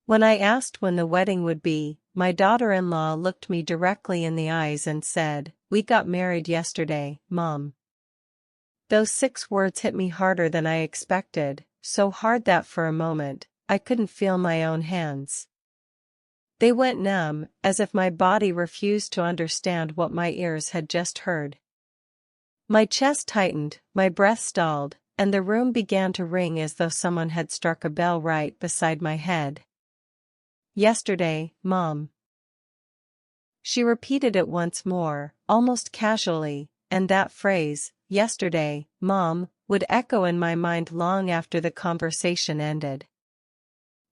When I asked when the wedding would be, my daughter-in-law looked me directly in the eyes and said, "We got married yesterday, Mom." Those 6 words hit me harder than I expected, so hard that for a moment, I couldn't feel my own hands. They went numb, as if my body refused to understand what my ears had just heard. My chest tightened, my breath stalled, and the room began to ring as though someone had struck a bell right beside my head. "Yesterday, Mom." She repeated it once more, almost casually, and that phrase, "yesterday, Mom," would echo in my mind long after the conversation ended.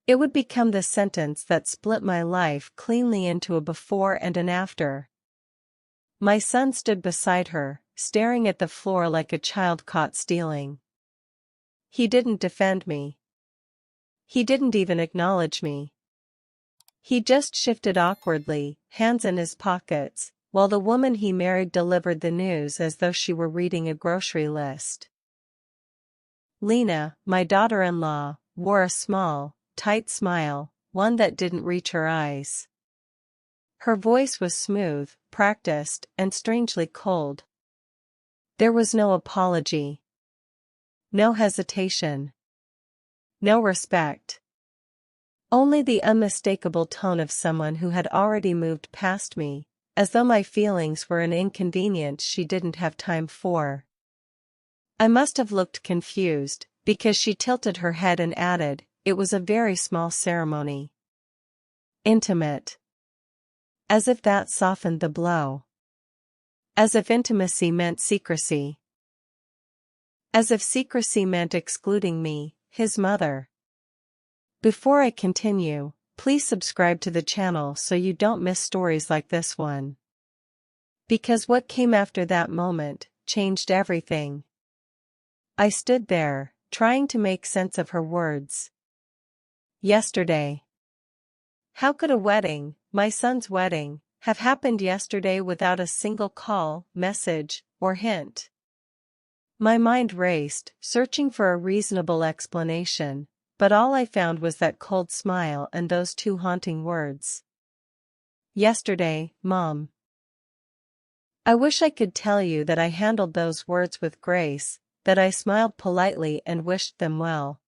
It would become the sentence that split my life cleanly into a before and an after. My son stood beside her, staring at the floor like a child caught stealing. He didn't defend me. He didn't even acknowledge me. He just shifted awkwardly, hands in his pockets, while the woman he married delivered the news as though she were reading a grocery list. Lena, my daughter-in-law, wore a small, tight smile, one that didn't reach her eyes. Her voice was smooth, practiced, and strangely cold. There was no apology. No hesitation. No respect. Only the unmistakable tone of someone who had already moved past me, as though my feelings were an inconvenience she didn't have time for. I must have looked confused, because she tilted her head and added, "It was a very small ceremony. Intimate." As if that softened the blow. As if intimacy meant secrecy. As if secrecy meant excluding me, his mother. Before I continue, please subscribe to the channel so you don't miss stories like this one. Because what came after that moment changed everything. I stood there, trying to make sense of her words. Yesterday. How could a wedding, my son's wedding, have happened yesterday without a single call, message, or hint? My mind raced, searching for a reasonable explanation, but all I found was that cold smile and those 2 haunting words. Yesterday, Mom. I wish I could tell you that I handled those words with grace, that I smiled politely and wished them well.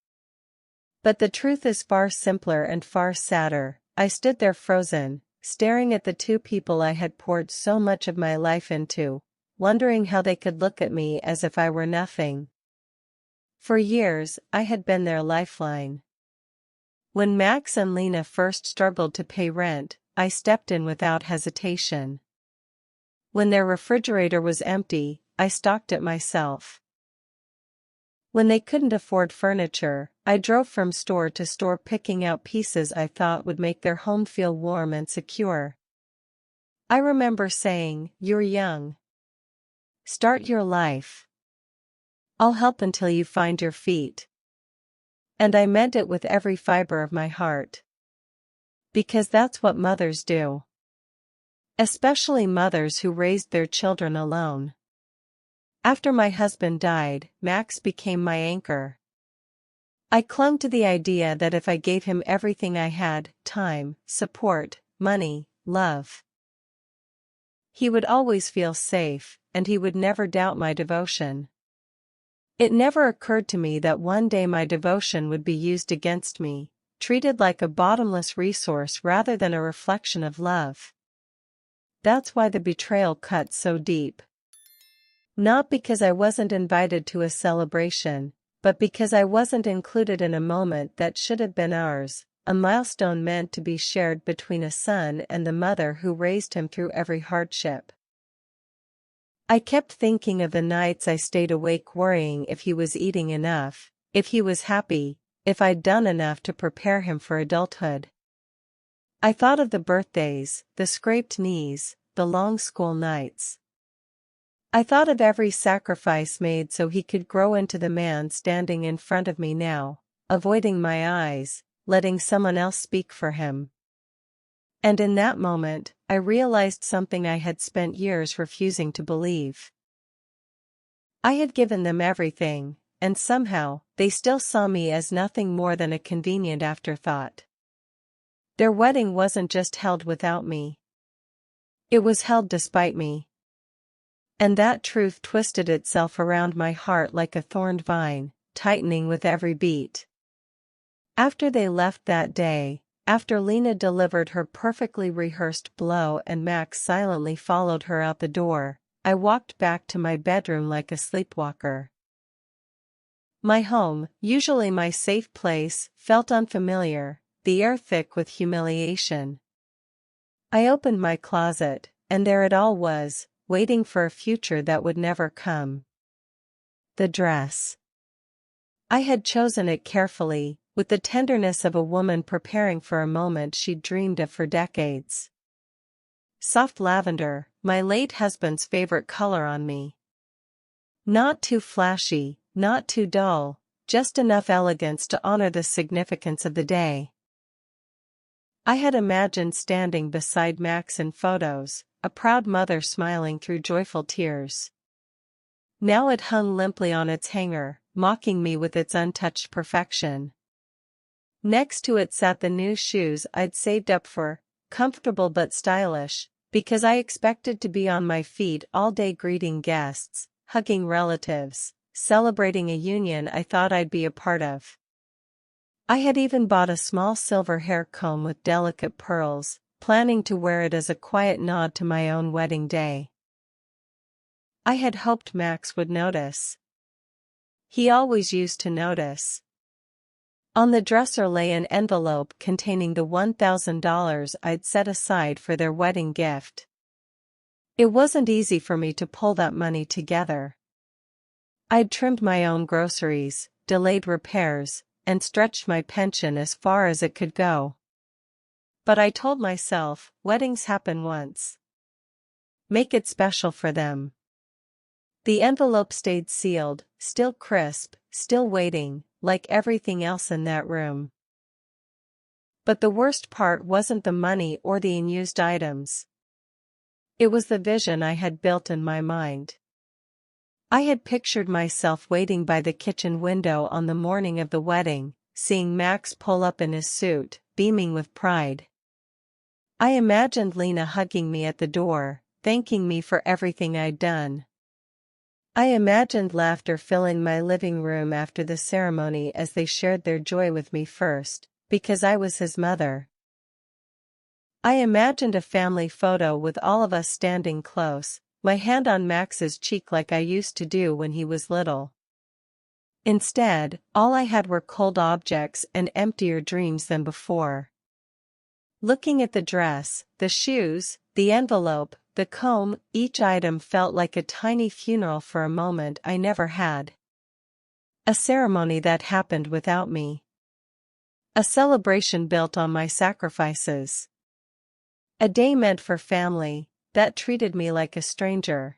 But the truth is far simpler and far sadder. I stood there frozen, staring at the 2 people I had poured so much of my life into, wondering how they could look at me as if I were nothing. For years, I had been their lifeline. When Max and Lena first struggled to pay rent, I stepped in without hesitation. When their refrigerator was empty, I stocked it myself. When they couldn't afford furniture, I drove from store to store picking out pieces I thought would make their home feel warm and secure. I remember saying, "You're young. Start your life. I'll help until you find your feet." And I meant it with every fiber of my heart. Because that's what mothers do. Especially mothers who raised their children alone. After my husband died, Max became my anchor. I clung to the idea that if I gave him everything I had, time, support, money, love, he would always feel safe, and he would never doubt my devotion. It never occurred to me that one day my devotion would be used against me, treated like a bottomless resource rather than a reflection of love. That's why the betrayal cut so deep. Not because I wasn't invited to a celebration, but because I wasn't included in a moment that should have been ours, a milestone meant to be shared between a son and the mother who raised him through every hardship. I kept thinking of the nights I stayed awake worrying if he was eating enough, if he was happy, if I'd done enough to prepare him for adulthood. I thought of the birthdays, the scraped knees, the long school nights. I thought of every sacrifice made so he could grow into the man standing in front of me now, avoiding my eyes, letting someone else speak for him. And in that moment, I realized something I had spent years refusing to believe. I had given them everything, and somehow, they still saw me as nothing more than a convenient afterthought. Their wedding wasn't just held without me. It was held despite me. And that truth twisted itself around my heart like a thorned vine, tightening with every beat. After they left that day, after Lena delivered her perfectly rehearsed blow and Max silently followed her out the door, I walked back to my bedroom like a sleepwalker. My home, usually my safe place, felt unfamiliar, the air thick with humiliation. I opened my closet, and there it all was, waiting for a future that would never come. The dress. I had chosen it carefully, with the tenderness of a woman preparing for a moment she'd dreamed of for decades. Soft lavender, my late husband's favorite color on me. Not too flashy, not too dull, just enough elegance to honor the significance of the day. I had imagined standing beside Max in photos, a proud mother smiling through joyful tears. Now it hung limply on its hanger, mocking me with its untouched perfection. Next to it sat the new shoes I'd saved up for, comfortable but stylish, because I expected to be on my feet all day greeting guests, hugging relatives, celebrating a union I thought I'd be a part of. I had even bought a small silver hair comb with delicate pearls, planning to wear it as a quiet nod to my own wedding day. I had hoped Max would notice. He always used to notice. On the dresser lay an envelope containing the $1,000 I'd set aside for their wedding gift. It wasn't easy for me to pull that money together. I'd trimmed my own groceries, delayed repairs, and stretched my pension as far as it could go. But I told myself, weddings happen once. Make it special for them. The envelope stayed sealed, still crisp, still waiting, like everything else in that room. But the worst part wasn't the money or the unused items. It was the vision I had built in my mind. I had pictured myself waiting by the kitchen window on the morning of the wedding, seeing Max pull up in his suit, beaming with pride. I imagined Lena hugging me at the door, thanking me for everything I'd done. I imagined laughter filling my living room after the ceremony as they shared their joy with me first, because I was his mother. I imagined a family photo with all of us standing close, my hand on Max's cheek like I used to do when he was little. Instead, all I had were cold objects and emptier dreams than before. Looking at the dress, the shoes, the envelope, the comb, each item felt like a tiny funeral for a moment I never had. A ceremony that happened without me. A celebration built on my sacrifices. A day meant for family, that treated me like a stranger.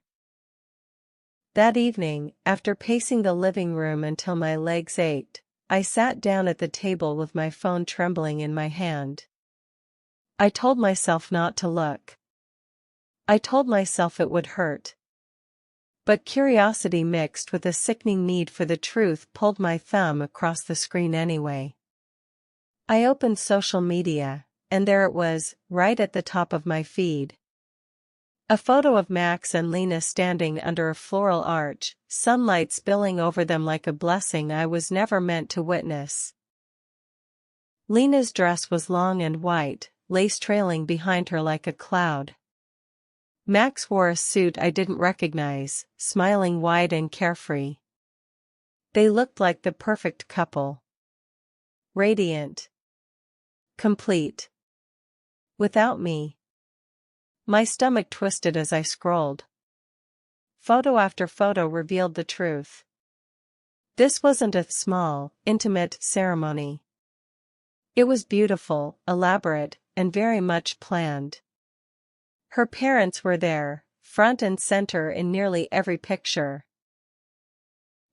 That evening, after pacing the living room until my legs ached, I sat down at the table with my phone trembling in my hand. I told myself not to look. I told myself it would hurt. But curiosity mixed with a sickening need for the truth pulled my thumb across the screen anyway. I opened social media, and there it was, right at the top of my feed. A photo of Max and Lena standing under a floral arch, sunlight spilling over them like a blessing I was never meant to witness. Lena's dress was long and white, lace trailing behind her like a cloud. Max wore a suit I didn't recognize, smiling wide and carefree. They looked like the perfect couple. Radiant. Complete. Without me. My stomach twisted as I scrolled. Photo after photo revealed the truth. This wasn't a small, intimate ceremony. It was beautiful, elaborate, and very much planned. Her parents were there, front and center in nearly every picture.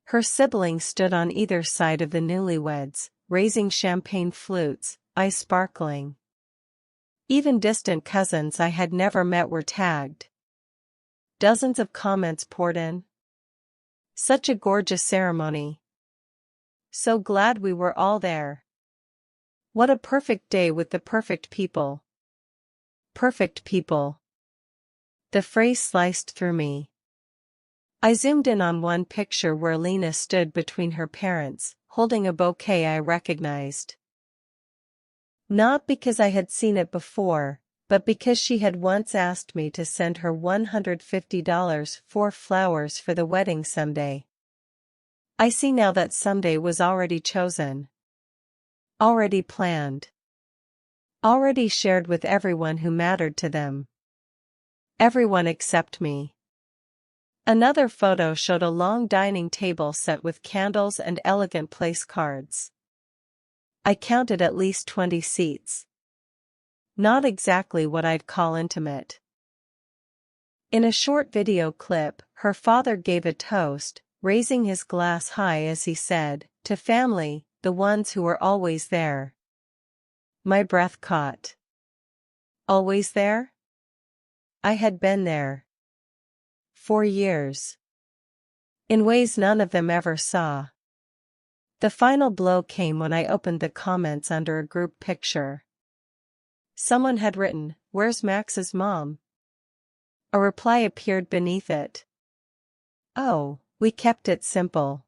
Her siblings stood on either side of the newlyweds, raising champagne flutes, eyes sparkling. Even distant cousins I had never met were tagged. Dozens of comments poured in. Such a gorgeous ceremony. So glad we were all there. What a perfect day with the perfect people. Perfect people. The phrase sliced through me. I zoomed in on one picture where Lena stood between her parents, holding a bouquet I recognized. Not because I had seen it before, but because she had once asked me to send her $150 for flowers for the wedding someday. I see now that someday was already chosen. Already planned. Already shared with everyone who mattered to them. Everyone except me. Another photo showed a long dining table set with candles and elegant place cards. I counted at least 20 seats. Not exactly what I'd call intimate. In a short video clip, her father gave a toast, raising his glass high as he said, "To family, the ones who were always there." My breath caught. Always there? I had been there. 4 years. In ways none of them ever saw. The final blow came when I opened the comments under a group picture. Someone had written, "Where's Max's mom?" A reply appeared beneath it. "Oh, we kept it simple.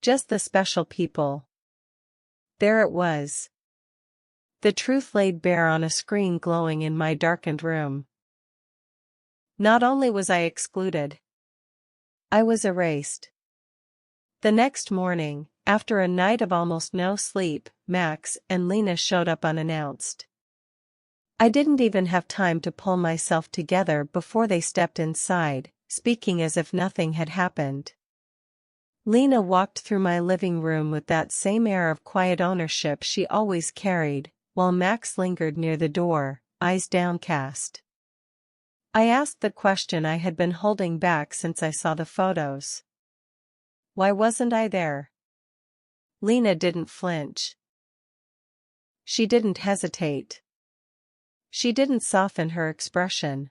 Just the special people." There it was. The truth laid bare on a screen glowing in my darkened room. Not only was I excluded, I was erased. The next morning, after a night of almost no sleep, Max and Lena showed up unannounced. I didn't even have time to pull myself together before they stepped inside, speaking as if nothing had happened. Lena walked through my living room with that same air of quiet ownership she always carried, while Max lingered near the door, eyes downcast. I asked the question I had been holding back since I saw the photos. Why wasn't I there? Lena didn't flinch. She didn't hesitate. She didn't soften her expression.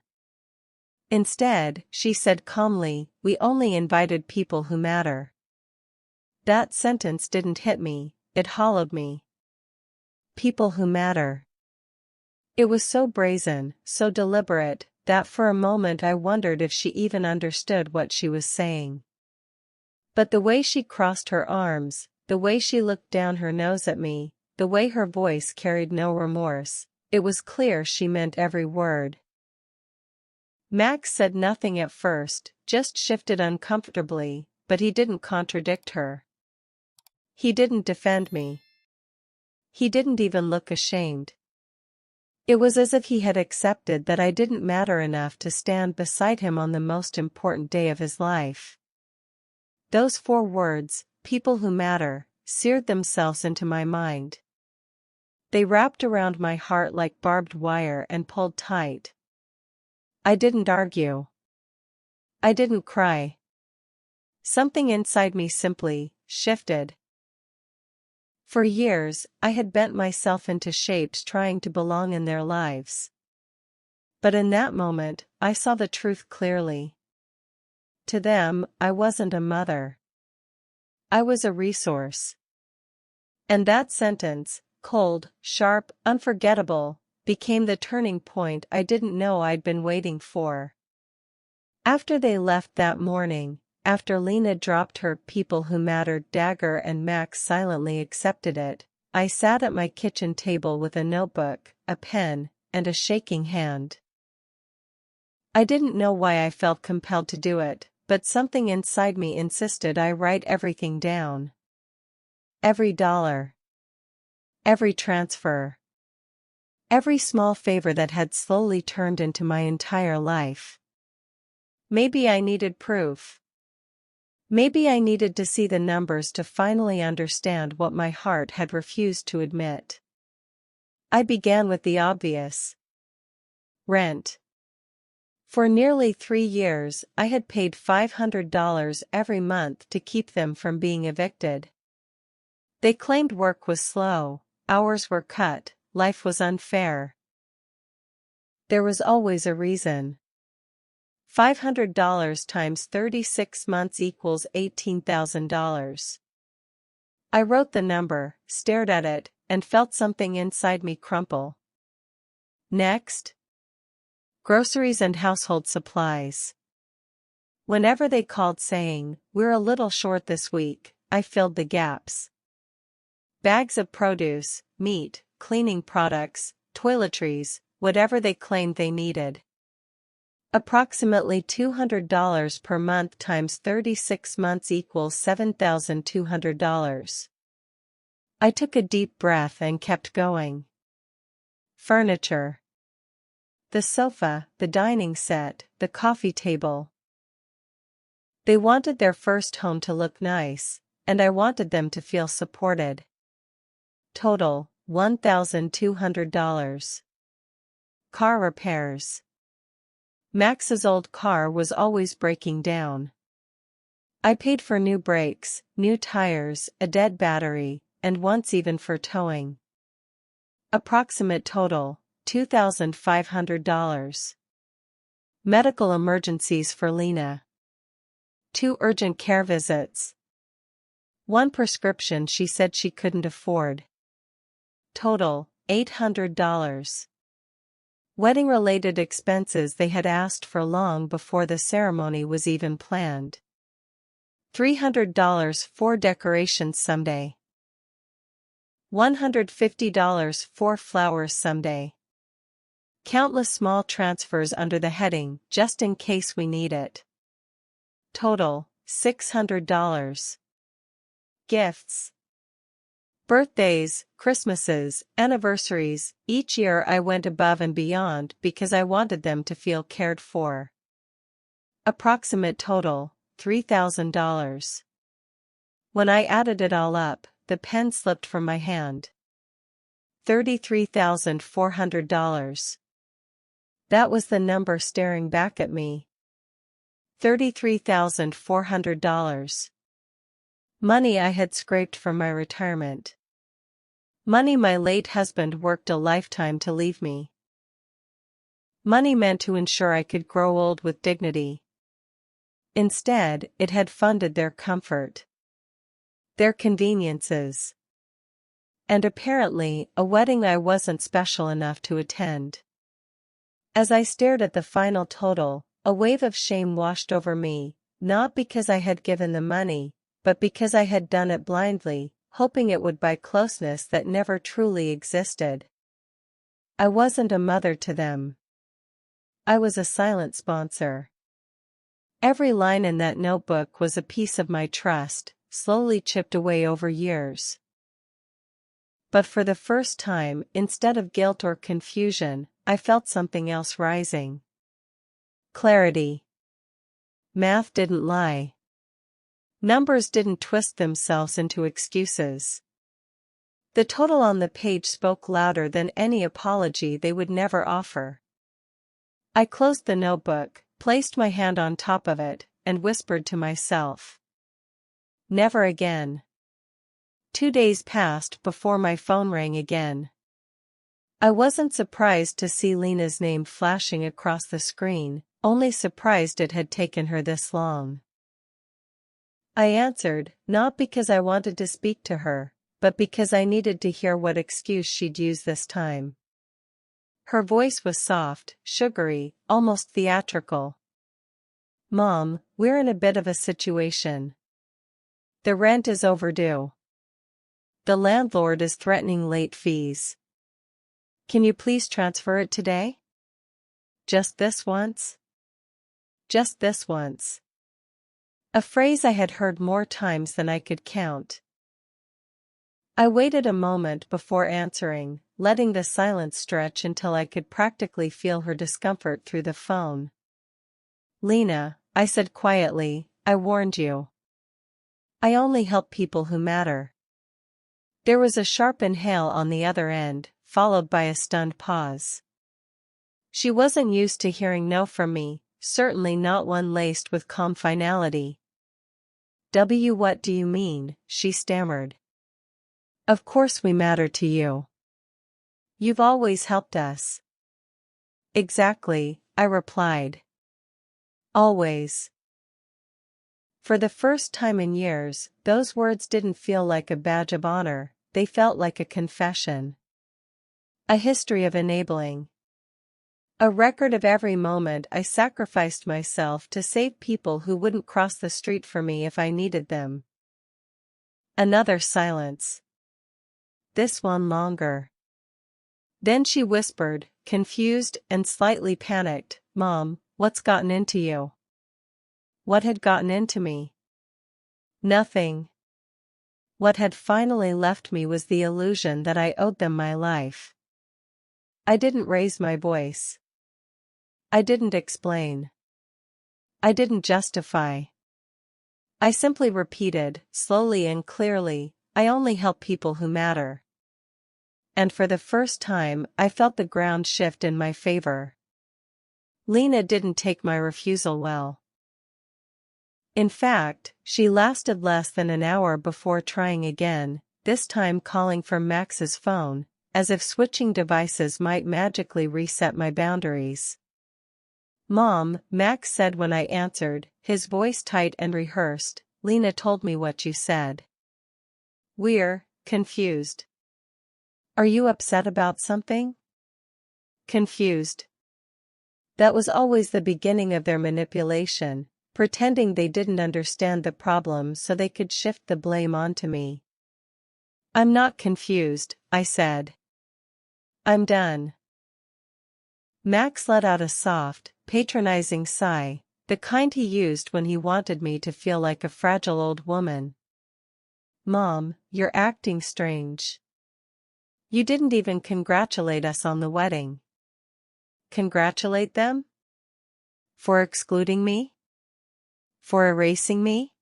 Instead, she said calmly, "We only invited people who matter." That sentence didn't hit me, it hollowed me. People who matter. It was so brazen, so deliberate, that for a moment I wondered if she even understood what she was saying. But the way she crossed her arms, the way she looked down her nose at me, the way her voice carried no remorse, it was clear she meant every word. Max said nothing at first, just shifted uncomfortably, but he didn't contradict her. He didn't defend me. He didn't even look ashamed. It was as if he had accepted that I didn't matter enough to stand beside him on the most important day of his life. Those 4 words, people who matter, seared themselves into my mind. They wrapped around my heart like barbed wire and pulled tight. I didn't argue. I didn't cry. Something inside me simply shifted. For years, I had bent myself into shapes trying to belong in their lives. But in that moment, I saw the truth clearly. To them, I wasn't a mother. I was a resource. And that sentence, cold, sharp, unforgettable, became the turning point I didn't know I'd been waiting for. After they left that morning, after Lena dropped her "people who mattered" dagger and Max silently accepted it, I sat at my kitchen table with a notebook, a pen, and a shaking hand. I didn't know why I felt compelled to do it, but something inside me insisted I write everything down. Every dollar. Every transfer. Every small favor that had slowly turned into my entire life. Maybe I needed proof. Maybe I needed to see the numbers to finally understand what my heart had refused to admit. I began with the obvious. Rent. For nearly 3 years, I had paid $500 every month to keep them from being evicted. They claimed work was slow, hours were cut, life was unfair. There was always a reason. $500 times 36 months equals $18,000. I wrote the number, stared at it, and felt something inside me crumple. Next, groceries and household supplies. Whenever they called saying, "We're a little short this week," I filled the gaps. Bags of produce, meat, cleaning products, toiletries, whatever they claimed they needed. Approximately $200 per month times 36 months equals $7,200. I took a deep breath and kept going. Furniture. The sofa, the dining set, the coffee table. They wanted their first home to look nice, and I wanted them to feel supported. Total, $1,200. Car repairs. Max's old car was always breaking down. I paid for new brakes, new tires, a dead battery, and once even for towing. Approximate total, $2,500. Medical emergencies for Lena. 2 urgent care visits. 1 prescription she said she couldn't afford. Total, $800. Wedding-related expenses they had asked for long before the ceremony was even planned. $300 for decorations someday. $150 for flowers someday. Countless small transfers under the heading, "Just in case we need it." Total, $600. Gifts. Birthdays, Christmases, anniversaries, each year I went above and beyond because I wanted them to feel cared for. Approximate total, $3,000. When I added it all up, the pen slipped from my hand. $33,400. That was the number staring back at me. $33,400. Money I had scraped from my retirement. Money my late husband worked a lifetime to leave me. Money meant to ensure I could grow old with dignity. Instead, it had funded their comfort, their conveniences, and apparently a wedding I wasn't special enough to attend. As I stared at the final total, a wave of shame washed over me, not because I had given the money, but because I had done it blindly, hoping it would buy closeness that never truly existed. I wasn't a mother to them. I was a silent sponsor. Every line in that notebook was a piece of my trust, slowly chipped away over years. But for the first time, instead of guilt or confusion, I felt something else rising. Clarity. Math didn't lie. Numbers didn't twist themselves into excuses. The total on the page spoke louder than any apology they would never offer. I closed the notebook, placed my hand on top of it, and whispered to myself, "Never again." 2 days passed before my phone rang again. I wasn't surprised to see Lena's name flashing across the screen, only surprised it had taken her this long. I answered, not because I wanted to speak to her, but because I needed to hear what excuse she'd use this time. Her voice was soft, sugary, almost theatrical. "Mom, we're in a bit of a situation. The rent is overdue. The landlord is threatening late fees. Can you please transfer it today? Just this once? Just this once." A phrase I had heard more times than I could count. I waited a moment before answering, letting the silence stretch until I could practically feel her discomfort through the phone. "Lena," I said quietly, "I warned you. I only help people who matter." There was a sharp inhale on the other end, followed by a stunned pause. She wasn't used to hearing no from me, certainly not one laced with calm finality. What do you mean?" she stammered. "Of course we matter to you. You've always helped us." "Exactly," I replied. "Always." For the first time in years, those words didn't feel like a badge of honor, they felt like a confession. A history of enabling. A record of every moment I sacrificed myself to save people who wouldn't cross the street for me if I needed them. Another silence. This one longer. Then she whispered, confused and slightly panicked, "Mom, what's gotten into you?" What had gotten into me? Nothing. What had finally left me was the illusion that I owed them my life. I didn't raise my voice. I didn't explain. I didn't justify. I simply repeated, slowly and clearly, "I only help people who matter." And for the first time, I felt the ground shift in my favor. Lena didn't take my refusal well. In fact, she lasted less than an hour before trying again, this time calling from Max's phone, as if switching devices might magically reset my boundaries. "Mom," Max said when I answered, his voice tight and rehearsed, "Lena told me what you said." "We're confused." "Are you upset about something?" "Confused." That was always the beginning of their manipulation, pretending they didn't understand the problem so they could shift the blame onto me. "I'm not confused," I said. "I'm done." Max let out a soft, patronizing sigh, the kind he used when he wanted me to feel like a fragile old woman. "Mom, you're acting strange. You didn't even congratulate us on the wedding." Congratulate them? For excluding me? For erasing me?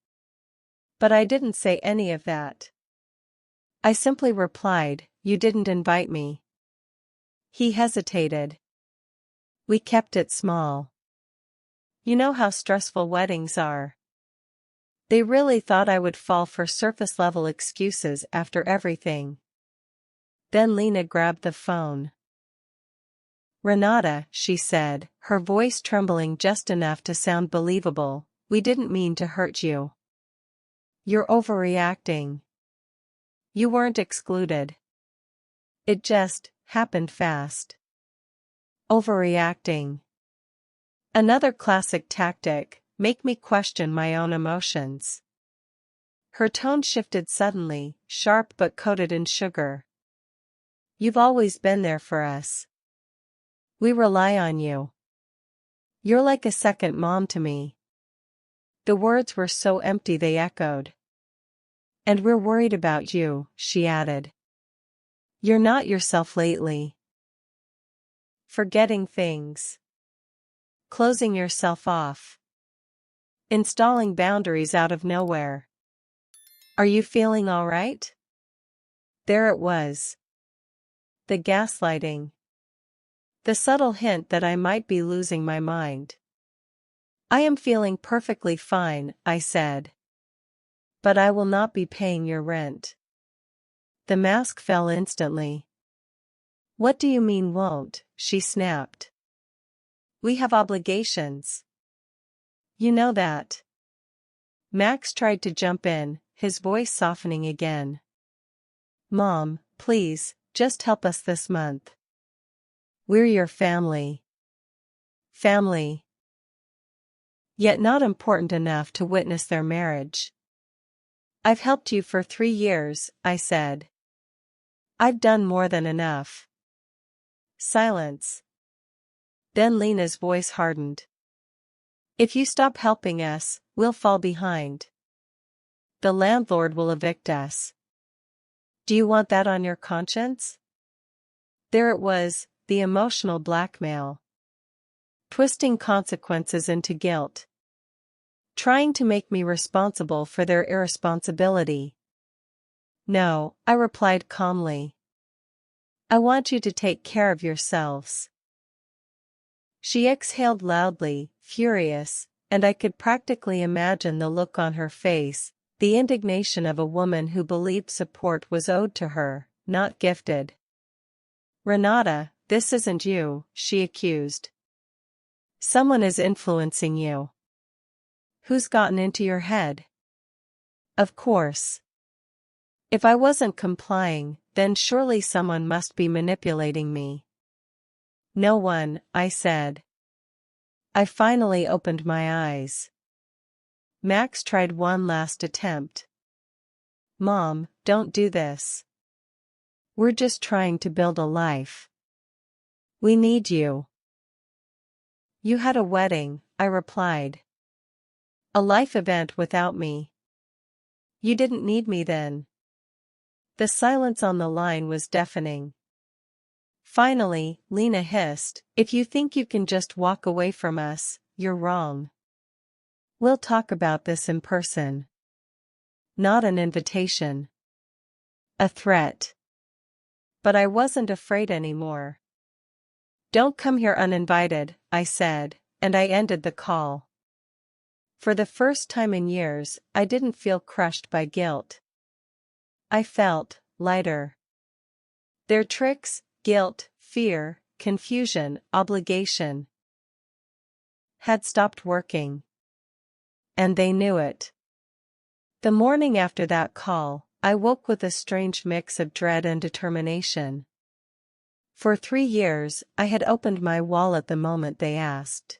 But I didn't say any of that. I simply replied, "You didn't invite me." He hesitated. "We kept it small. You know how stressful weddings are." They really thought I would fall for surface-level excuses after everything. Then Lena grabbed the phone. "Renata," she said, her voice trembling just enough to sound believable, "we didn't mean to hurt you. You're overreacting. You weren't excluded. It just happened fast." Overreacting. Another classic tactic, make me question my own emotions. Her tone shifted suddenly, sharp but coated in sugar. "You've always been there for us. We rely on you. You're like a second mom to me." The words were so empty they echoed. "And we're worried about you," she added. "You're not yourself lately. Forgetting things. Closing yourself off. Installing boundaries out of nowhere. Are you feeling all right?" There it was. The gaslighting. The subtle hint that I might be losing my mind. "I am feeling perfectly fine," I said. "But I will not be paying your rent." The mask fell instantly. "What do you mean won't?" she snapped. "We have obligations. You know that." Max tried to jump in, his voice softening again. "Mom, please, just help us this month. We're your family." Family. Yet not important enough to witness their marriage. "I've helped you for 3 years," I said. "I've done more than enough." Silence. Then Lena's voice hardened. "If you stop helping us, we'll fall behind. The landlord will evict us. Do you want that on your conscience?" There it was, the emotional blackmail. Twisting consequences into guilt. Trying to make me responsible for their irresponsibility. "No," I replied calmly. "I want you to take care of yourselves." She exhaled loudly, furious, and I could practically imagine the look on her face, the indignation of a woman who believed support was owed to her, not gifted. "Renata, this isn't you," she accused. "Someone is influencing you." "Who's gotten into your head?" "Of course. If I wasn't complying, then surely someone must be manipulating me. No one, I said. I finally opened my eyes. Max tried one last attempt. Mom, don't do this. We're just trying to build a life. We need you. You had a wedding, I replied. A life event without me. You didn't need me then. The silence on the line was deafening. Finally, Lena hissed, if you think you can just walk away from us, you're wrong. We'll talk about this in person. Not an invitation. A threat. But I wasn't afraid anymore. Don't come here uninvited, I said, and I ended the call. For the first time in years, I didn't feel crushed by guilt. I felt lighter. Their tricks, guilt, fear, confusion, obligation had stopped working. And they knew it. The morning after that call, I woke with a strange mix of dread and determination. For 3 years, I had opened my wallet the moment they asked.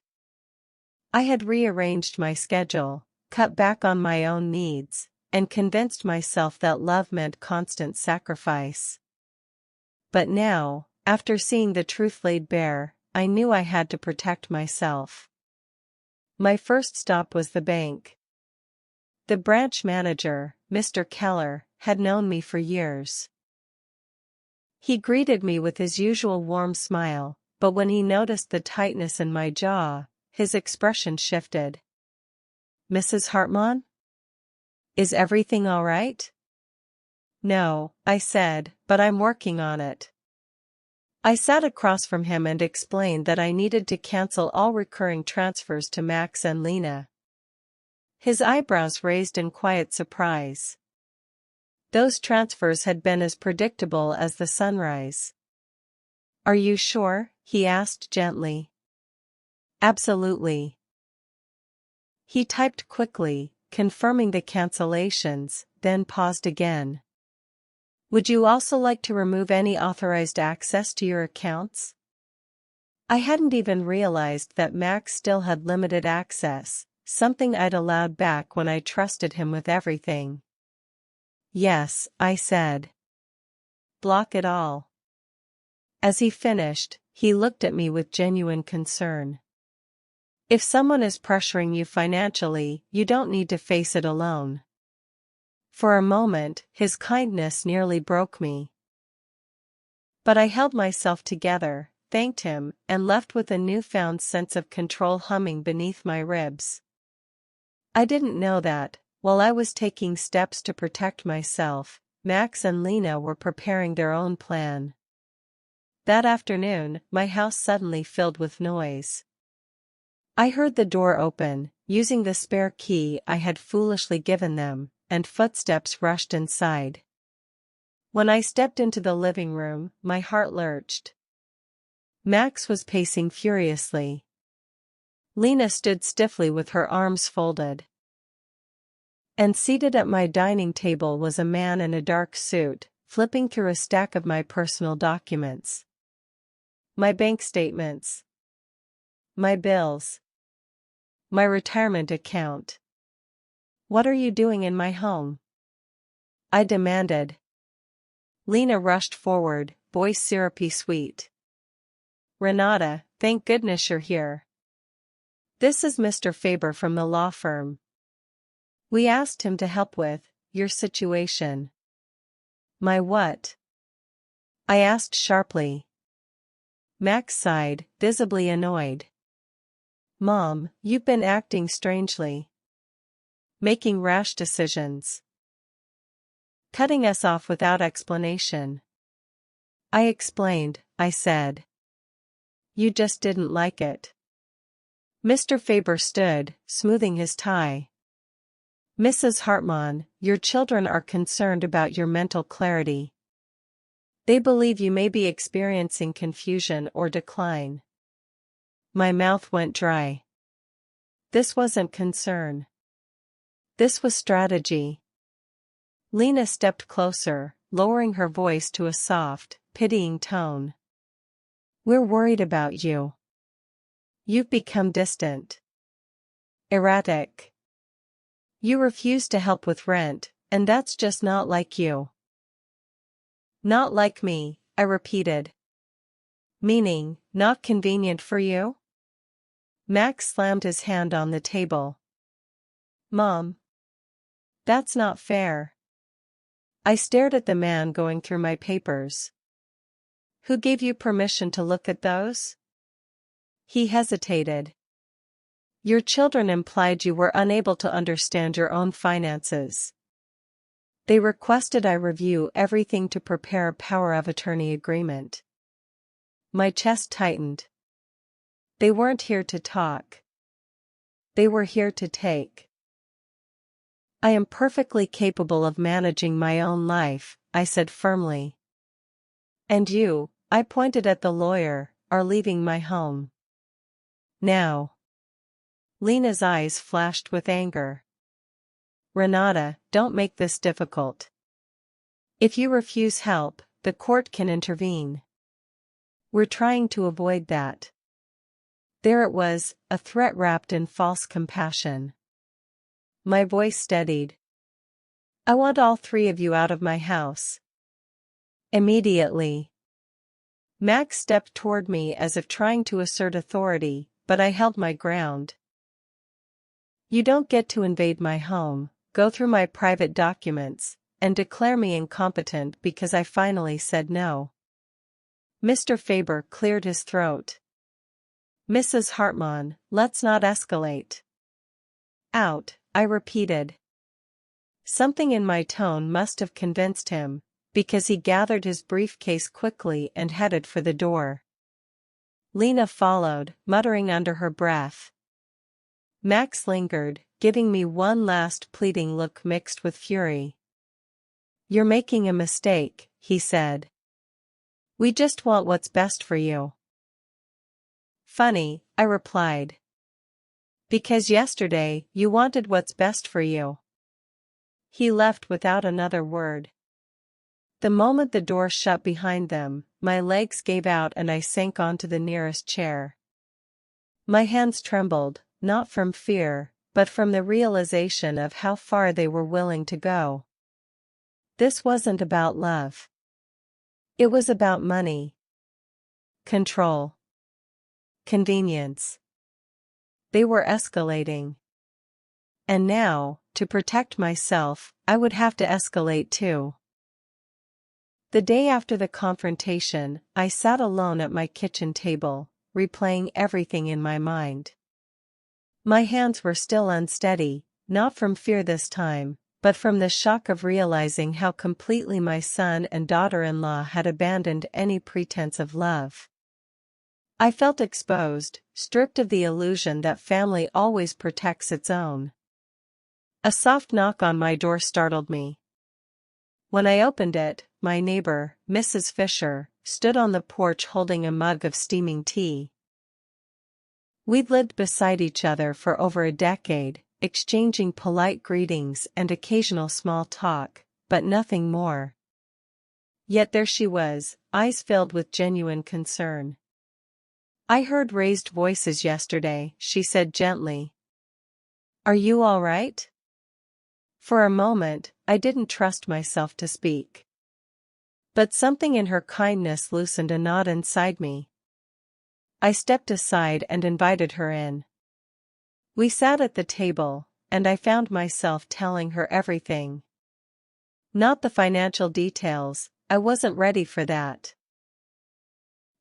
I had rearranged my schedule, cut back on my own needs, and convinced myself that love meant constant sacrifice. But now, after seeing the truth laid bare, I knew I had to protect myself. My first stop was the bank. The branch manager, Mr. Keller, had known me for years. He greeted me with his usual warm smile, but when he noticed the tightness in my jaw, his expression shifted. Mrs. Hartman? Is everything all right? No, I said, but I'm working on it. I sat across from him and explained that I needed to cancel all recurring transfers to Max and Lena. His eyebrows raised in quiet surprise. Those transfers had been as predictable as the sunrise. Are you sure? He asked gently. Absolutely. He typed quickly, confirming the cancellations, then paused again. Would you also like to remove any authorized access to your accounts? I hadn't even realized that Max still had limited access, something I'd allowed back when I trusted him with everything. Yes, I said. Block it all. As he finished, he looked at me with genuine concern. If someone is pressuring you financially, you don't need to face it alone. For a moment, his kindness nearly broke me. But I held myself together, thanked him, and left with a newfound sense of control humming beneath my ribs. I didn't know that, while I was taking steps to protect myself, Max and Lena were preparing their own plan. That afternoon, my house suddenly filled with noise. I heard the door open, using the spare key I had foolishly given them, and footsteps rushed inside. When I stepped into the living room, my heart lurched. Max was pacing furiously. Lena stood stiffly with her arms folded. And seated at my dining table was a man in a dark suit, flipping through a stack of my personal documents. My bank statements. My bills. My retirement account. What are you doing in my home? I demanded. Lena rushed forward, voice syrupy sweet. Renata, thank goodness you're here. This is Mr. Faber from the law firm. We asked him to help with your situation. My what? I asked sharply. Max sighed, visibly annoyed. Mom, you've been acting strangely. Making rash decisions. Cutting us off without explanation. I explained, I said. You just didn't like it. Mr. Faber stood, smoothing his tie. Mrs. Hartman, your children are concerned about your mental clarity. They believe you may be experiencing confusion or decline. My mouth went dry. This wasn't concern. This was strategy. Lena stepped closer, lowering her voice to a soft, pitying tone. We're worried about you. You've become distant. Erratic. You refuse to help with rent, and that's just not like you. Not like me, I repeated. Meaning, not convenient for you? Max slammed his hand on the table. Mom. That's not fair. I stared at the man going through my papers. Who gave you permission to look at those? He hesitated. Your children implied you were unable to understand your own finances. They requested I review everything to prepare a power of attorney agreement. My chest tightened. They weren't here to talk. They were here to take. I am perfectly capable of managing my own life, I said firmly. And you, I pointed at the lawyer, are leaving my home. Now. Lena's eyes flashed with anger. Renata, don't make this difficult. If you refuse help, the court can intervene. We're trying to avoid that. There it was, a threat wrapped in false compassion. My voice steadied. I want all three of you out of my house. Immediately. Max stepped toward me as if trying to assert authority, but I held my ground. You don't get to invade my home, go through my private documents, and declare me incompetent because I finally said no. Mr. Faber cleared his throat. Mrs. Hartman, let's not escalate. Out, I repeated. Something in my tone must have convinced him, because he gathered his briefcase quickly and headed for the door. Lena followed, muttering under her breath. Max lingered, giving me one last pleading look mixed with fury. You're making a mistake, he said. We just want what's best for you. Funny, I replied. Because yesterday, you wanted what's best for you. He left without another word. The moment the door shut behind them, my legs gave out and I sank onto the nearest chair. My hands trembled, not from fear, but from the realization of how far they were willing to go. This wasn't about love. It was about money. Control. Convenience. They were escalating. And now, to protect myself, I would have to escalate too. The day after the confrontation, I sat alone at my kitchen table, replaying everything in my mind. My hands were still unsteady, not from fear this time, but from the shock of realizing how completely my son and daughter-in-law had abandoned any pretense of love. I felt exposed, stripped of the illusion that family always protects its own. A soft knock on my door startled me. When I opened it, my neighbor, Mrs. Fisher, stood on the porch holding a mug of steaming tea. We'd lived beside each other for over a decade, exchanging polite greetings and occasional small talk, but nothing more. Yet there she was, eyes filled with genuine concern. I heard raised voices yesterday, she said gently. Are you all right? For a moment, I didn't trust myself to speak. But something in her kindness loosened a knot inside me. I stepped aside and invited her in. We sat at the table, and I found myself telling her everything. Not the financial details, I wasn't ready for that.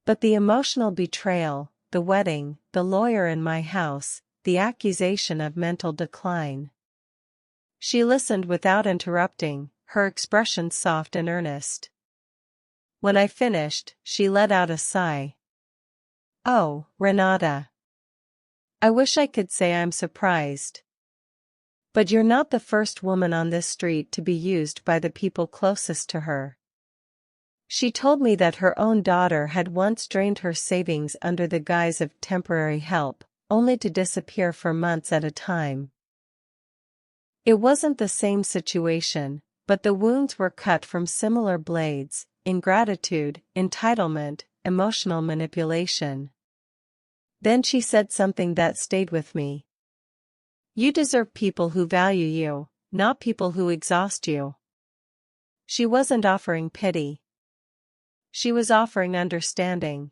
But the emotional betrayal, the wedding, the lawyer in my house, the accusation of mental decline. She listened without interrupting, her expression soft and earnest. When I finished, she let out a sigh. Oh, Renata. I wish I could say I'm surprised. But you're not the first woman on this street to be used by the people closest to her. She told me that her own daughter had once drained her savings under the guise of temporary help, only to disappear for months at a time. It wasn't the same situation, but the wounds were cut from similar blades: ingratitude, entitlement, emotional manipulation. Then she said something that stayed with me. "You deserve people who value you, not people who exhaust you." She wasn't offering pity. She was offering understanding.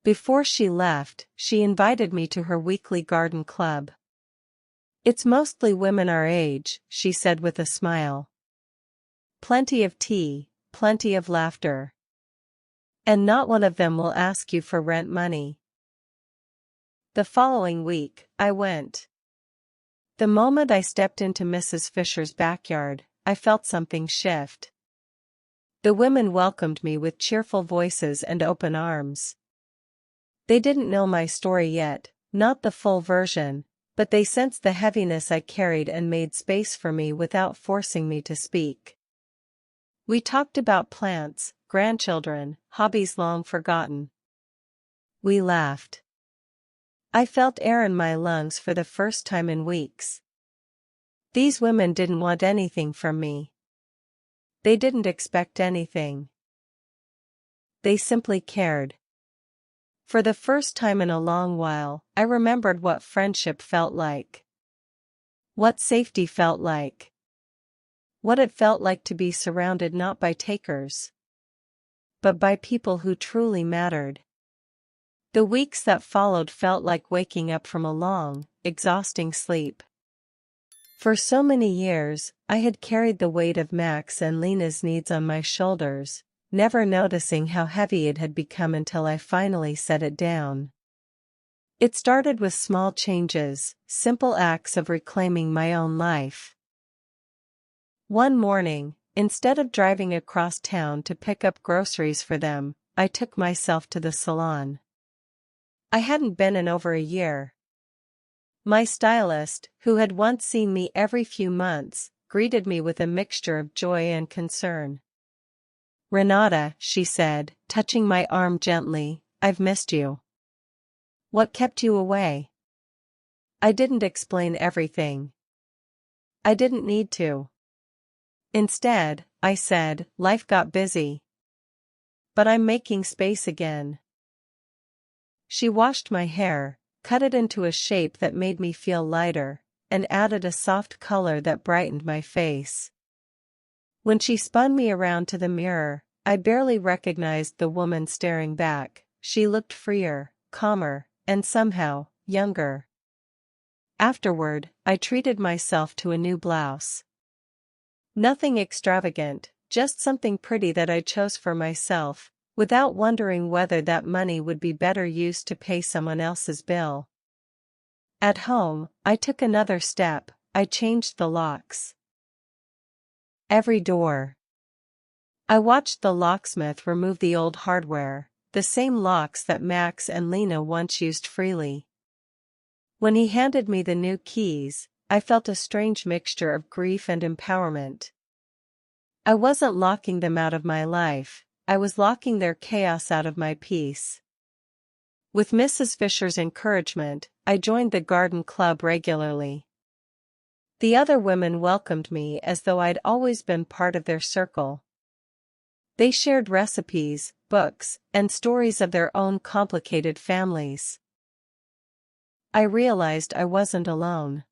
Before she left, she invited me to her weekly garden club. "It's mostly women our age," she said with a smile. "Plenty of tea, plenty of laughter. And not one of them will ask you for rent money." The following week, I went. The moment I stepped into Mrs. Fisher's backyard, I felt something shift. The women welcomed me with cheerful voices and open arms. They didn't know my story yet, not the full version, but they sensed the heaviness I carried and made space for me without forcing me to speak. We talked about plants, grandchildren, hobbies long forgotten. We laughed. I felt air in my lungs for the first time in weeks. These women didn't want anything from me. They didn't expect anything. They simply cared. For the first time in a long while, I remembered what friendship felt like. What safety felt like. What it felt like to be surrounded not by takers, but by people who truly mattered. The weeks that followed felt like waking up from a long, exhausting sleep. For so many years, I had carried the weight of Max and Lena's needs on my shoulders, never noticing how heavy it had become until I finally set it down. It started with small changes, simple acts of reclaiming my own life. One morning, instead of driving across town to pick up groceries for them, I took myself to the salon. I hadn't been in over a year. My stylist, who had once seen me every few months, greeted me with a mixture of joy and concern. "Renata," she said, touching my arm gently, "I've missed you." "What kept you away?" I didn't explain everything. I didn't need to. Instead, I said, "Life got busy. But I'm making space again." She washed my hair, cut it into a shape that made me feel lighter, and added a soft color that brightened my face. When she spun me around to the mirror, I barely recognized the woman staring back. She looked freer, calmer, and somehow, younger. Afterward, I treated myself to a new blouse. Nothing extravagant, just something pretty that I chose for myself, without wondering whether that money would be better used to pay someone else's bill. At home, I took another step. I changed the locks. Every door. I watched the locksmith remove the old hardware, the same locks that Max and Lena once used freely. When he handed me the new keys, I felt a strange mixture of grief and empowerment. I wasn't locking them out of my life, I was locking their chaos out of my peace. With Mrs. Fisher's encouragement, I joined the garden club regularly. The other women welcomed me as though I'd always been part of their circle. They shared recipes, books, and stories of their own complicated families. I realized I wasn't alone.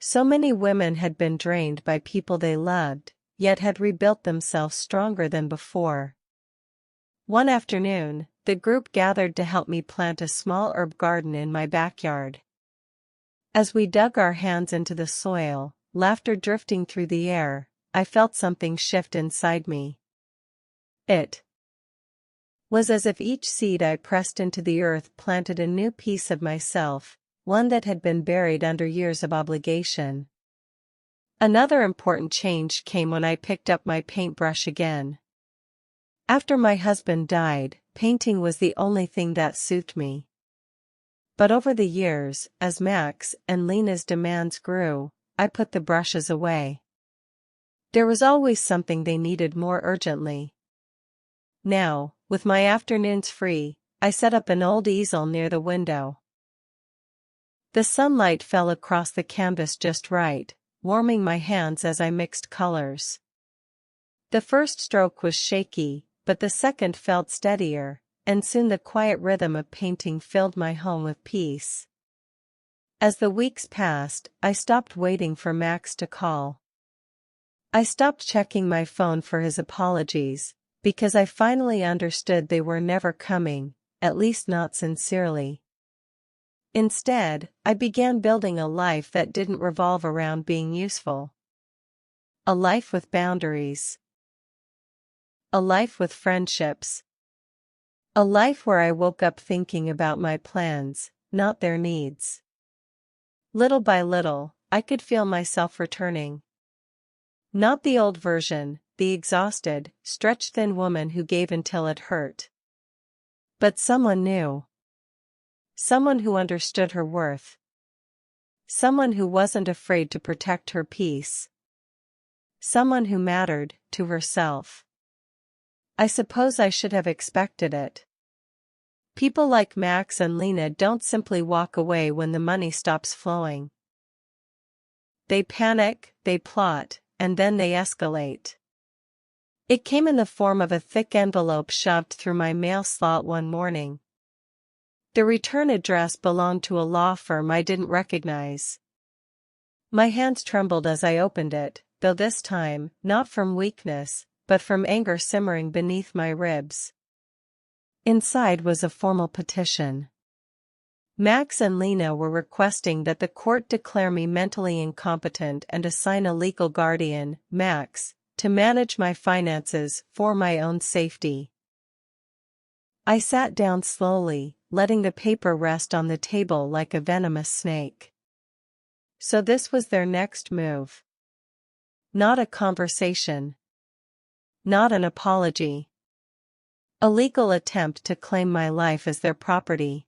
So many women had been drained by people they loved, yet had rebuilt themselves stronger than before. One afternoon, the group gathered to help me plant a small herb garden in my backyard. As we dug our hands into the soil, laughter drifting through the air, I felt something shift inside me. It was as if each seed I pressed into the earth planted a new piece of myself, one that had been buried under years of obligation. Another important change came when I picked up my paintbrush again. After my husband died, painting was the only thing that soothed me. But over the years, as Max and Lena's demands grew, I put the brushes away. There was always something they needed more urgently. Now, with my afternoons free, I set up an old easel near the window. The sunlight fell across the canvas just right, warming my hands as I mixed colors. The first stroke was shaky, but the second felt steadier, and soon the quiet rhythm of painting filled my home with peace. As the weeks passed, I stopped waiting for Max to call. I stopped checking my phone for his apologies, because I finally understood they were never coming, at least not sincerely. Instead, I began building a life that didn't revolve around being useful. A life with boundaries. A life with friendships. A life where I woke up thinking about my plans, not their needs. Little by little, I could feel myself returning. Not the old version, the exhausted, stretched-thin woman who gave until it hurt. But someone new. Someone who understood her worth. Someone who wasn't afraid to protect her peace. Someone who mattered to herself. I suppose I should have expected it. People like Max and Lena don't simply walk away when the money stops flowing. They panic, they plot, and then they escalate. It came in the form of a thick envelope shoved through my mail slot one morning. The return address belonged to a law firm I didn't recognize. My hands trembled as I opened it, though this time, not from weakness, but from anger simmering beneath my ribs. Inside was a formal petition. Max and Lena were requesting that the court declare me mentally incompetent and assign a legal guardian, Max, to manage my finances for my own safety. I sat down slowly, letting the paper rest on the table like a venomous snake. So this was their next move. Not a conversation. Not an apology. A legal attempt to claim my life as their property.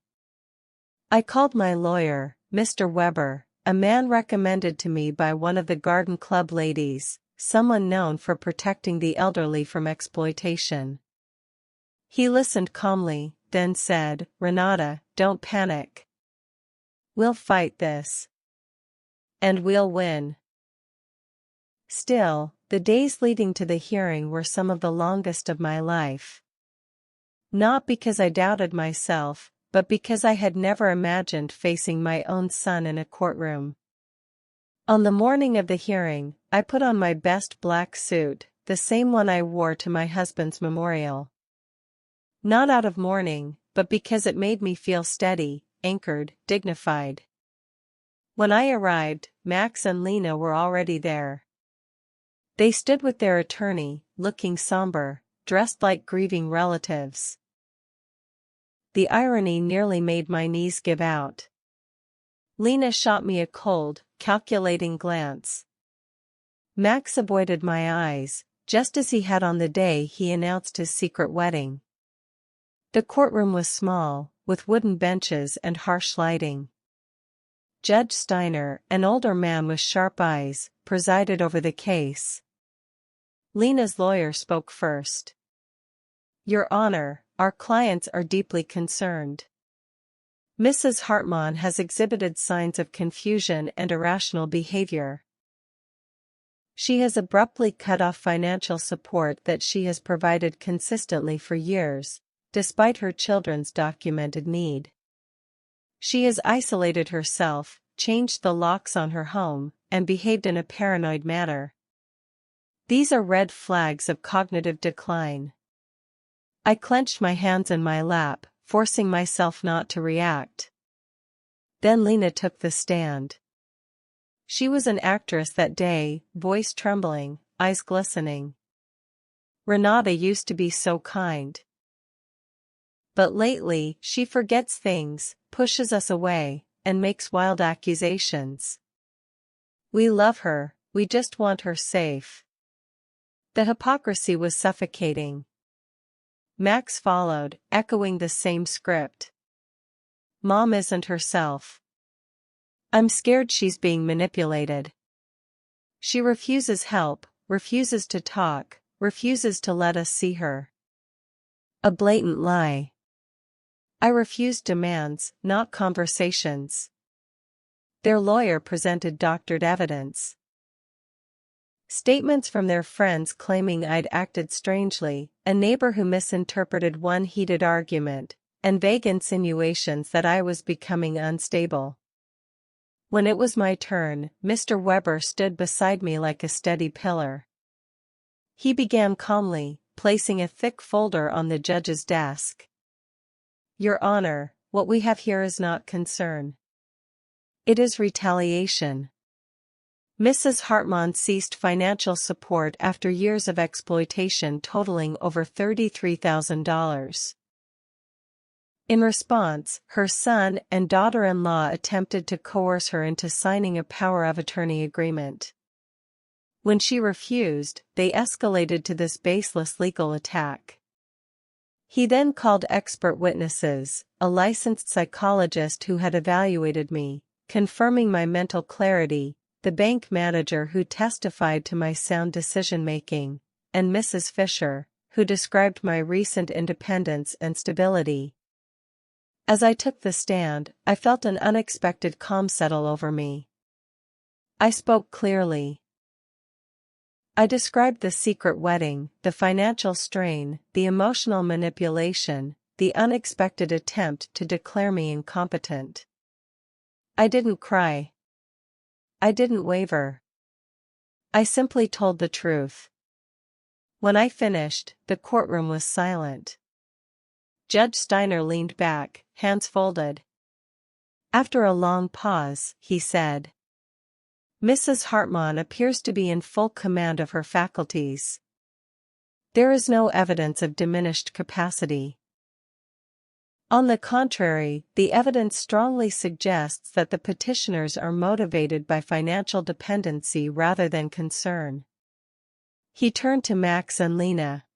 I called my lawyer, Mr. Weber, a man recommended to me by one of the garden club ladies, someone known for protecting the elderly from exploitation. He listened calmly, then said, "Renata, don't panic. We'll fight this. And we'll win." Still, the days leading to the hearing were some of the longest of my life. Not because I doubted myself, but because I had never imagined facing my own son in a courtroom. On the morning of the hearing, I put on my best black suit, the same one I wore to my husband's memorial. Not out of mourning, but because it made me feel steady, anchored, dignified. When I arrived, Max and Lena were already there. They stood with their attorney, looking somber, dressed like grieving relatives. The irony nearly made my knees give out. Lena shot me a cold, calculating glance. Max avoided my eyes, just as he had on the day he announced his secret wedding. The courtroom was small, with wooden benches and harsh lighting. Judge Steiner, an older man with sharp eyes, presided over the case. Lena's lawyer spoke first. "Your Honor, our clients are deeply concerned. Mrs. Hartman has exhibited signs of confusion and irrational behavior. She has abruptly cut off financial support that she has provided consistently for years, despite her children's documented need. She has isolated herself, changed the locks on her home, and behaved in a paranoid manner. These are red flags of cognitive decline." I clenched my hands in my lap, forcing myself not to react. Then Lena took the stand. She was an actress that day, voice trembling, eyes glistening. "Renata used to be so kind. But lately, she forgets things, pushes us away, and makes wild accusations. We love her, we just want her safe." The hypocrisy was suffocating. Max followed, echoing the same script. "Mom isn't herself. I'm scared she's being manipulated. She refuses help, refuses to talk, refuses to let us see her." A blatant lie. I refused demands, not conversations. Their lawyer presented doctored evidence. Statements from their friends claiming I'd acted strangely, a neighbor who misinterpreted one heated argument, and vague insinuations that I was becoming unstable. When it was my turn, Mr. Weber stood beside me like a steady pillar. He began calmly, placing a thick folder on the judge's desk. "Your Honor, what we have here is not concern. It is retaliation. Mrs. Hartman ceased financial support after years of exploitation totaling over $33,000. In response, her son and daughter-in-law attempted to coerce her into signing a power of attorney agreement. When she refused, they escalated to this baseless legal attack. He then called expert witnesses, a licensed psychologist who had evaluated me, confirming my mental clarity, the bank manager who testified to my sound decision-making, and Mrs. Fisher, who described my recent independence and stability. As I took the stand, I felt an unexpected calm settle over me. I spoke clearly. I described the secret wedding, the financial strain, the emotional manipulation, the unexpected attempt to declare me incompetent. I didn't cry. I didn't waver. I simply told the truth. When I finished, the courtroom was silent. Judge Steiner leaned back, hands folded. After a long pause, he said, "Mrs. Hartman appears to be in full command of her faculties. There is no evidence of diminished capacity. On the contrary, the evidence strongly suggests that the petitioners are motivated by financial dependency rather than concern." He turned to Max and Lena.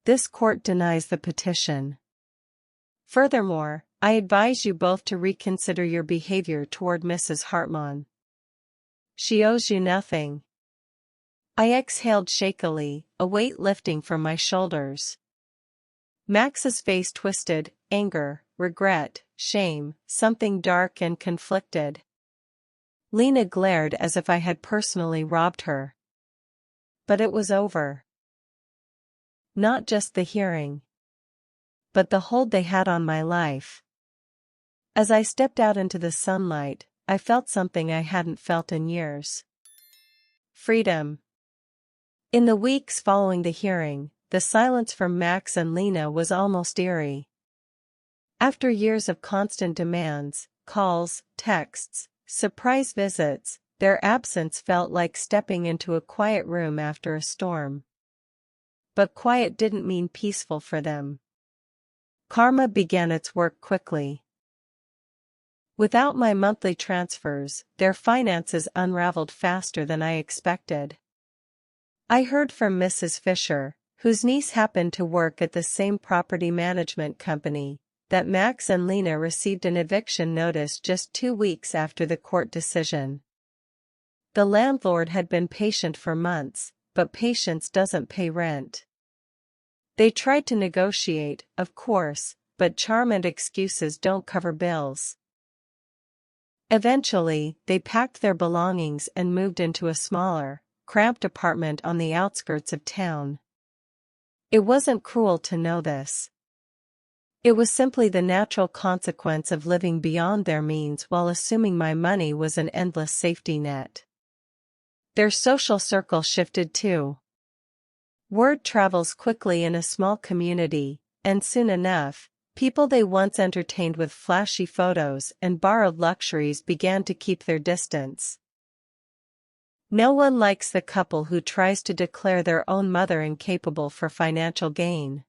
"This court denies the petition. Furthermore, I advise you both to reconsider your behavior toward Mrs. Hartman. She owes you nothing." I exhaled shakily, a weight lifting from my shoulders. Max's face twisted, anger, regret, shame, something dark and conflicted. Lena glared as if I had personally robbed her. But it was over. Not just the hearing, but the hold they had on my life. As I stepped out into the sunlight, I felt something I hadn't felt in years. Freedom. In the weeks following the hearing, the silence from Max and Lena was almost eerie. After years of constant demands, calls, texts, surprise visits, their absence felt like stepping into a quiet room after a storm. But quiet didn't mean peaceful for them. Karma began its work quickly. Without my monthly transfers, their finances unraveled faster than I expected. I heard from Mrs. Fisher, whose niece happened to work at the same property management company, that Max and Lena received an eviction notice just 2 weeks after the court decision. The landlord had been patient for months, but patience doesn't pay rent. They tried to negotiate, of course, but charm and excuses don't cover bills. Eventually, they packed their belongings and moved into a smaller, cramped apartment on the outskirts of town. It wasn't cruel to know this. It was simply the natural consequence of living beyond their means while assuming my money was an endless safety net. Their social circle shifted too. Word travels quickly in a small community, and soon enough, people they once entertained with flashy photos and borrowed luxuries began to keep their distance. No one likes the couple who tries to declare their own mother incapable for financial gain.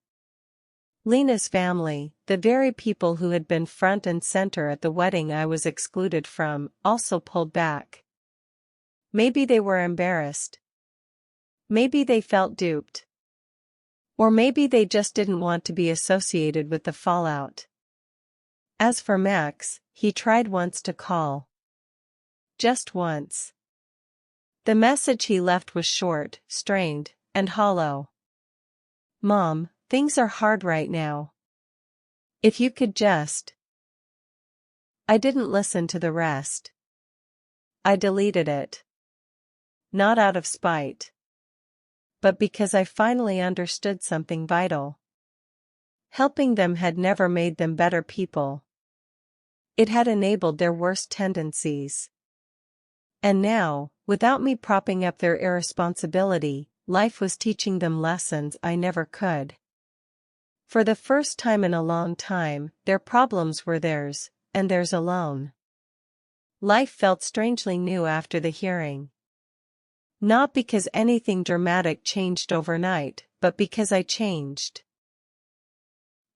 Lena's family, the very people who had been front and center at the wedding I was excluded from, also pulled back. Maybe they were embarrassed. Maybe they felt duped. Or maybe they just didn't want to be associated with the fallout. As for Max, he tried once to call. Just once. The message he left was short, strained, and hollow. "Mom, things are hard right now. If you could just..." I didn't listen to the rest. I deleted it. not out of spite, but because I finally understood something vital. Helping them had never made them better people. It had enabled their worst tendencies. And now, without me propping up their irresponsibility, life was teaching them lessons I never could. For the first time in a long time, their problems were theirs, and theirs alone. Life felt strangely new after the hearing. Not because anything dramatic changed overnight, but because I changed.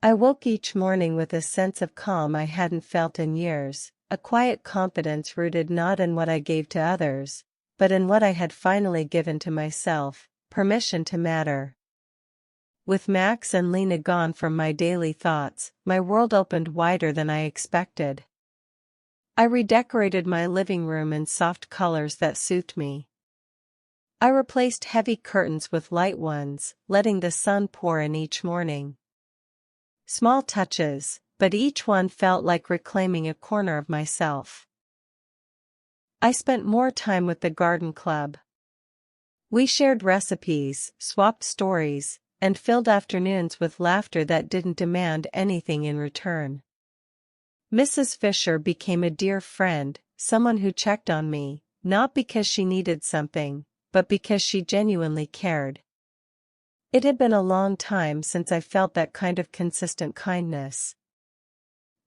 I woke each morning with a sense of calm I hadn't felt in years, a quiet confidence rooted not in what I gave to others, but in what I had finally given to myself, permission to matter. With Max and Lena gone from my daily thoughts, my world opened wider than I expected. I redecorated my living room in soft colors that soothed me. I replaced heavy curtains with light ones, letting the sun pour in each morning. Small touches, but each one felt like reclaiming a corner of myself. I spent more time with the garden club. We shared recipes, swapped stories, and filled afternoons with laughter that didn't demand anything in return. Mrs. Fisher became a dear friend, someone who checked on me, not because she needed something, but because she genuinely cared. It had been a long time since I felt that kind of consistent kindness.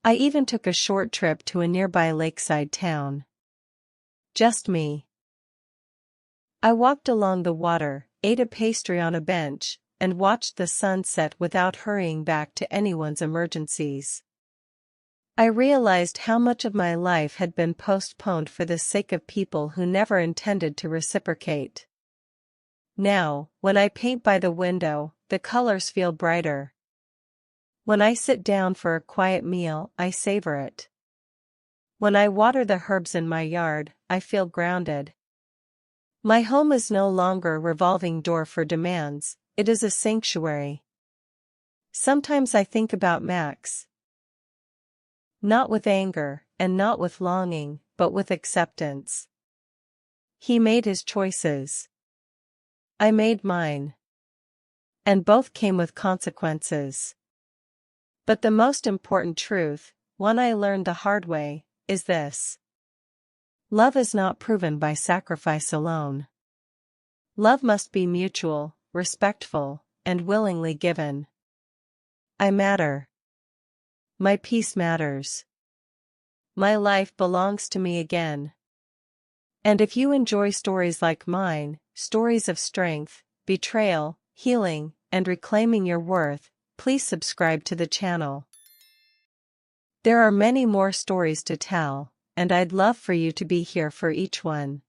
I even took a short trip to a nearby lakeside town. Just me. I walked along the water, ate a pastry on a bench, and watched the sun set without hurrying back to anyone's emergencies. I realized how much of my life had been postponed for the sake of people who never intended to reciprocate. Now, when I paint by the window, the colors feel brighter. When I sit down for a quiet meal, I savor it. When I water the herbs in my yard, I feel grounded. My home is no longer a revolving door for demands, it is a sanctuary. Sometimes I think about Max. Not with anger, and not with longing, but with acceptance. He made his choices. I made mine. And both came with consequences. But the most important truth, one I learned the hard way, is this. Love is not proven by sacrifice alone. Love must be mutual, respectful, and willingly given. I matter. My peace matters. My life belongs to me again. And if you enjoy stories like mine, stories of strength, betrayal, healing, and reclaiming your worth, please subscribe to the channel. There are many more stories to tell, and I'd love for you to be here for each one.